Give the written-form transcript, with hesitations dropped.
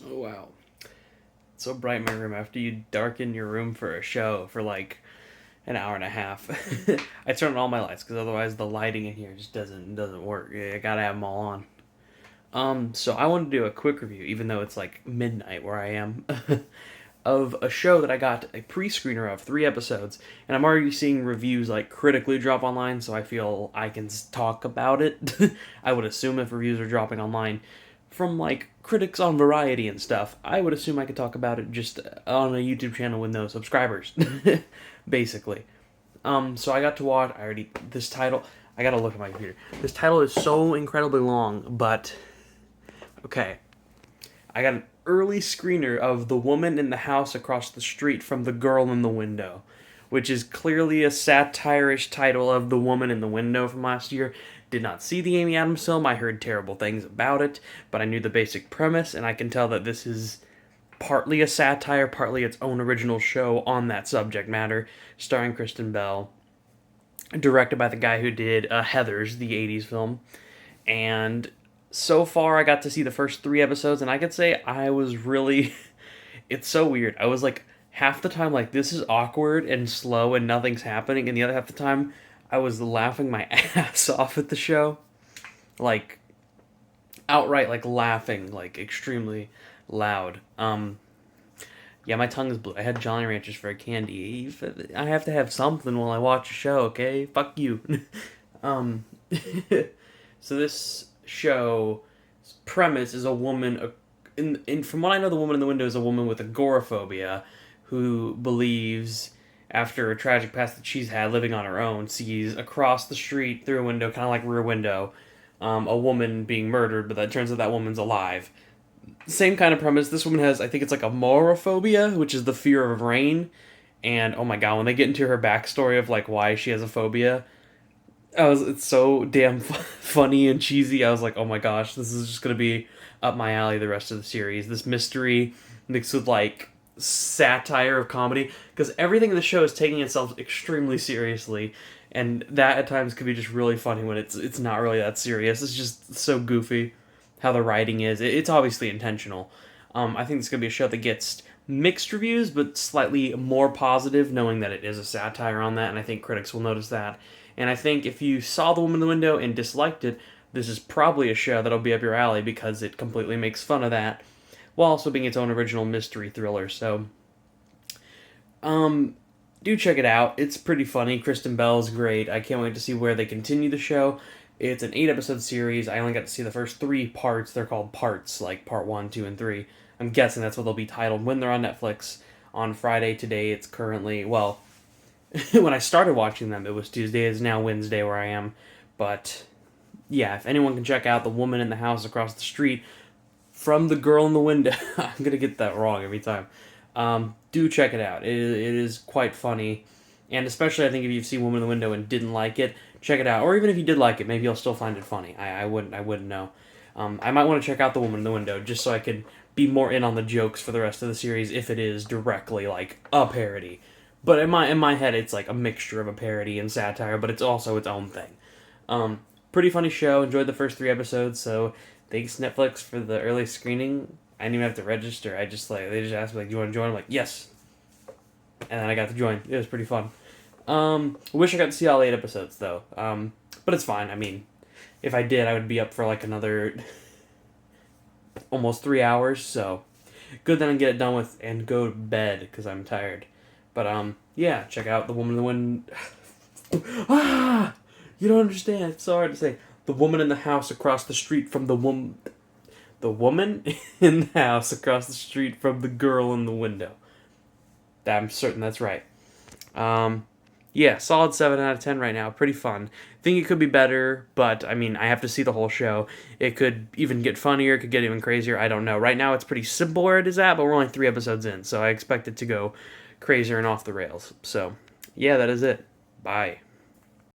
Oh, wow. It's so bright in my room after you darken your room for a show for like an hour and a half. I turn on all my lights because otherwise the lighting in here just doesn't work. Yeah, I gotta have them all on. So I want to do a quick review, even though it's like midnight where I am, of a show that I got a pre-screener of 3 episodes, and I'm already seeing reviews like critically drop online, so I feel I can talk about it. I would assume if reviews are dropping online from like critics on Variety and stuff, I would assume I could talk about it just on a YouTube channel with no subscribers, basically. So I got to watch. I already this title. I gotta look at my computer. This title is so incredibly long, but okay. I got an early screener of The Woman in the House Across the Street from The Girl in the Window, which is clearly a satire-ish title of The Woman in the Window from last year. Did not see the Amy Adams film. I heard terrible things about it, but I knew the basic premise, and I can tell that this is partly a satire, partly its own original show on that subject matter, starring Kristen Bell, directed by the guy who did Heathers, the 80s film. And so far, I got to see the first 3 episodes, and I could say I was really. It's so weird. I was like, half the time, like, this is awkward and slow and nothing's happening, and the other half the time, I was laughing my ass off at the show. Like, outright, like, laughing, like, extremely loud. Yeah, my tongue is blue. I had Jolly Ranchers for a candy. I have to have something while I watch a show, okay? Fuck you. um, so this show premise is a woman. From what I know, the woman in the window is a woman with agoraphobia, who believes after a tragic past that she's had living on her own, sees across the street through a window, kind of like Rear Window, a woman being murdered, but that turns out that woman's alive. Same kind of premise. This woman has, I think it's like amoraphobia, which is the fear of rain. And oh my god, when they get into her backstory of like why she has a phobia, it's so damn funny and cheesy. I was like, oh my gosh, this is just gonna be up my alley the rest of the series. This mystery mixed with like satire of comedy, because everything in the show is taking itself extremely seriously, and that at times could be just really funny when it's not really that serious. It's just so goofy how the writing is. It's obviously intentional. I think it's gonna be a show that gets mixed reviews, but slightly more positive, knowing that it is a satire on that, and I think critics will notice that. And I think if you saw The Woman in the Window and disliked it, this is probably a show that'll be up your alley because it completely makes fun of that, while also being its own original mystery thriller. So, um, do check it out. It's pretty funny. Kristen Bell's great. I can't wait to see where they continue the show. It's an 8 episode series. I only got to see the first 3 parts. They're called parts, like part 1, 2, and 3. I'm guessing that's what they'll be titled when they're on Netflix on Friday. Today it's currently, well, when I started watching them, it was Tuesday. It's now Wednesday where I am. But yeah, if anyone can check out The Woman in the House Across the Street from The Girl in the Window, I'm going to get that wrong every time. Do check it out. It is quite funny. And especially, I think if you've seen Woman in the Window and didn't like it, check it out. Or even if you did like it, maybe you'll still find it funny. I wouldn't know. I might want to check out The Woman in the Window just so I could be more in on the jokes for the rest of the series if it is directly like a parody. But in my head, it's like a mixture of a parody and satire, but it's also its own thing. Pretty funny show. Enjoyed the first 3 episodes. So thanks Netflix for the early screening. I didn't even have to register. I just like they just asked me like, "Do you want to join?" I'm like, "Yes," and then I got to join. It was pretty fun. Wish I got to see all 8 episodes though. But it's fine. I mean, if I did, I would be up for like another almost 3 hours. So good that I can get it done with and go to bed because I'm tired. But yeah, check out The Woman in the Wind. Ah, you don't understand. It's so hard to say. The woman in the house across the street from the woman. The woman in the house across the street from the girl in the window. I'm certain that's right. Um, yeah, solid 7 out of 10 right now. Pretty fun. Think it could be better, but I mean, I have to see the whole show. It could even get funnier. It could get even crazier. I don't know. Right now, it's pretty simple where it is at, but we're only 3 episodes in, so I expect it to go crazier and off the rails. So, yeah, that is it. Bye.